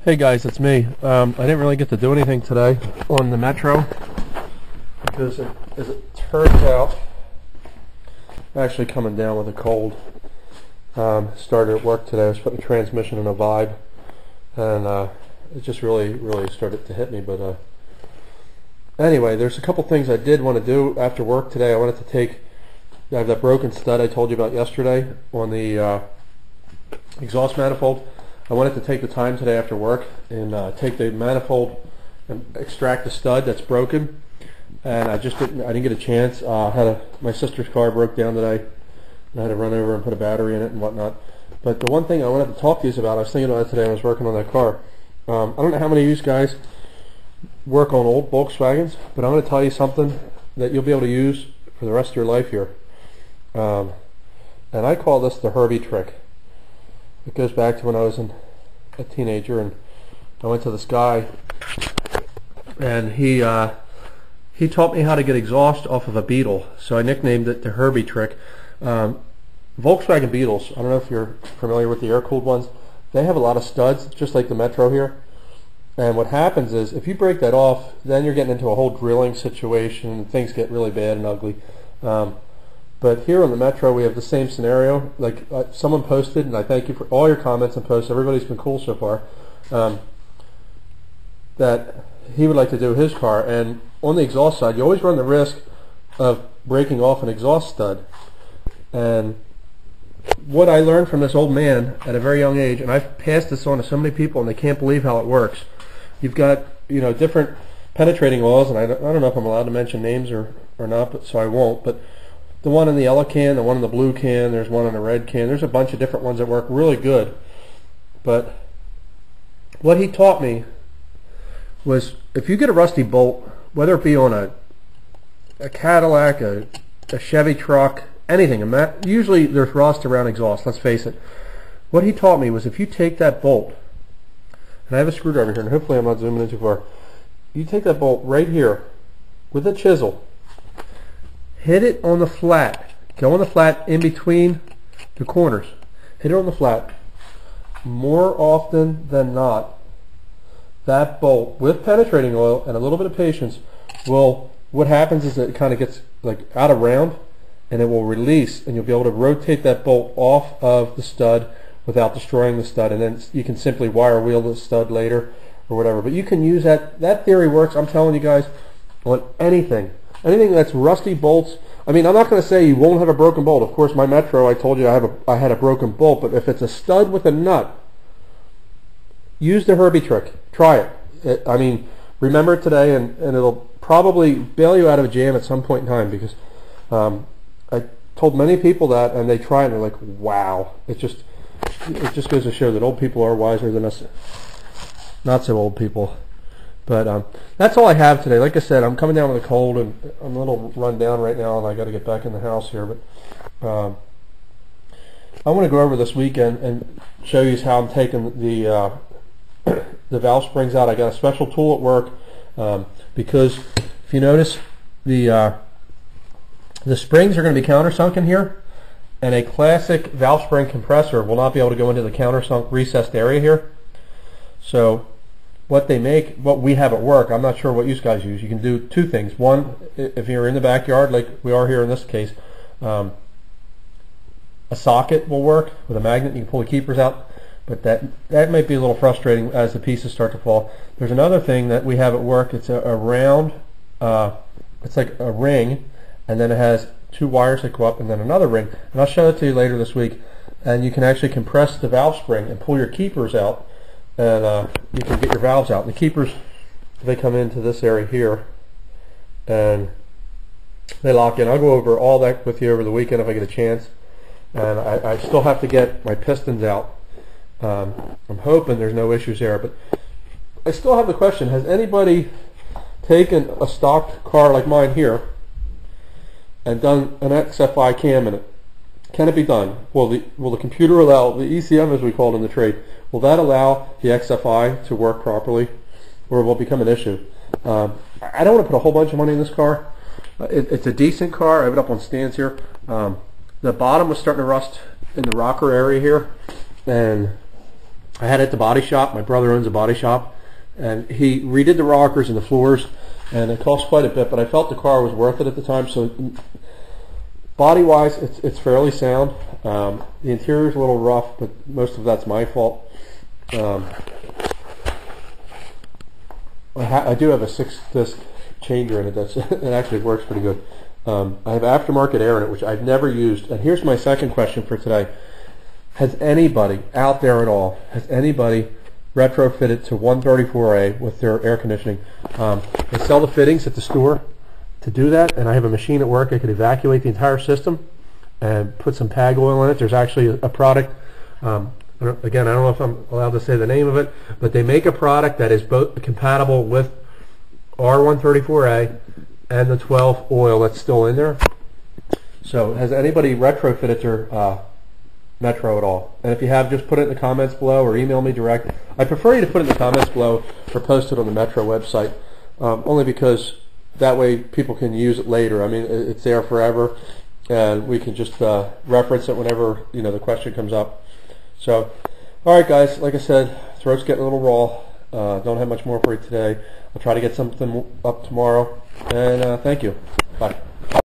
Hey guys, it's me. I didn't really get to do anything today on the Metro because as it turns out, I'm actually coming down with a cold. Started at work today. I was putting the transmission in a Vibe, and it just really started to hit me. But anyway, there's a couple things I did want to do after work today. I wanted to I have that broken stud I told you about yesterday on the exhaust manifold. I wanted to take the time today after work and take the manifold and extract the stud that's broken, and I didn't get a chance. My sister's car broke down today, and I had to run over and put a battery in it and whatnot. But the one thing I wanted to talk to you about, I was thinking about it today when I was working on that car. I don't know how many of you guys work on old Volkswagens, but I'm going to tell you something that you'll be able to use for the rest of your life here. And I call this the Herbie trick. It goes back to when I was a teenager, and I went to this guy, and he taught me how to get exhaust off of a Beetle. So I nicknamed it the Herbie trick. Volkswagen Beetles, I don't know if you're familiar with the air-cooled ones, they have a lot of studs, just like the Metro here. And what happens is, if you break that off, then you're getting into a whole drilling situation, and things get really bad and ugly. But here on the Metro, we have the same scenario. Like someone posted, and I thank you for all your comments and posts. Everybody's been cool so far. That he would like to do his car, and on the exhaust side, you always run the risk of breaking off an exhaust stud. And what I learned from this old man at a very young age, and I've passed this on to so many people, and they can't believe how it works. You've got different penetrating oils, and I don't know if I'm allowed to mention names or not, but so I won't. But the one in the yellow can, the one in the blue can, there's one in the red can. There's a bunch of different ones that work really good. But what he taught me was, if you get a rusty bolt, whether it be on a Cadillac, a Chevy truck, anything, usually there's rust around exhaust, let's face it. What he taught me was, if you take that bolt, and I have a screwdriver here, and hopefully I'm not zooming in too far, you take that bolt right here with a chisel, hit it on the flat. Go on the flat in between the corners. Hit it on the flat. More often than not, that bolt, with penetrating oil and a little bit of patience, what happens is it kind of gets like out of round, and it will release, and you'll be able to rotate that bolt off of the stud without destroying the stud, and then you can simply wire wheel the stud later or whatever. But you can use that. That theory works, I'm telling you guys, on anything. Anything that's rusty bolts. I mean, I'm not going to say you won't have a broken bolt. Of course, my Metro, I told you I had a broken bolt. But if it's a stud with a nut, use the Herbie trick. Try it. I mean, remember it today, and it'll probably bail you out of a jam at some point in time. Because I told many people that, and they try it, and they're like, "Wow!" It just goes to show that old people are wiser than us not so old people. But that's all I have today. Like I said, I'm coming down with a cold, and I'm a little run down right now, and I got to get back in the house here. But I want to go over this weekend and show you how I'm taking the valve springs out. I got a special tool at work because if you notice, the springs are going to be countersunk in here, and a classic valve spring compressor will not be able to go into the countersunk recessed area here. So what we have at work, I'm not sure what you guys use. You can do two things. One, if you're in the backyard like we are here in this case, a socket will work with a magnet. You can pull the keepers out, but that might be a little frustrating as the pieces start to fall. There's another thing that we have at work. It's a round, it's like a ring, and then it has two wires that go up, and then another ring. And I'll show it to you later this week. And you can actually compress the valve spring and pull your keepers out, and you can get your valves out. And the keepers, they come into this area here, and they lock in. I'll go over all that with you over the weekend if I get a chance. And I still have to get my pistons out. I'm hoping there's no issues there, but I still have the question: has anybody taken a stock car like mine here and done an XFI cam in it? Can it be done? Will the computer allow, the ECM as we call it in the trade, will that allow the XFI to work properly, or will it become an issue? I don't want to put a whole bunch of money in this car. It's a decent car. I have it up on stands here. The bottom was starting to rust in the rocker area here, and I had it at the body shop. My brother owns a body shop, and he redid the rockers and the floors, and it cost quite a bit, but I felt the car was worth it at the time. So body-wise, it's fairly sound. The interior is a little rough, but most of that's my fault. I do have a 6-disc changer in it. It actually works pretty good. I have aftermarket air in it, which I've never used. And here's my second question for today. Has anybody out there at all, has anybody retrofitted to 134A with their air conditioning? They sell the fittings at the store to do that, and I have a machine at work. I could evacuate the entire system and put some PAG oil in it. There's actually a product, again, I don't know if I'm allowed to say the name of it, but they make a product that is both compatible with R134A and the 12 oil that's still in there. So has anybody retrofitted their Metro at all? And if you have, just put it in the comments below or email me direct. I prefer you to put it in the comments below or post it on the Metro website, only because that way people can use it later. I mean, it's there forever, and we can just reference it whenever the question comes up. So, all right, guys. Like I said, throat's getting a little raw. Don't have much more for you today. I'll try to get something up tomorrow. And thank you. Bye.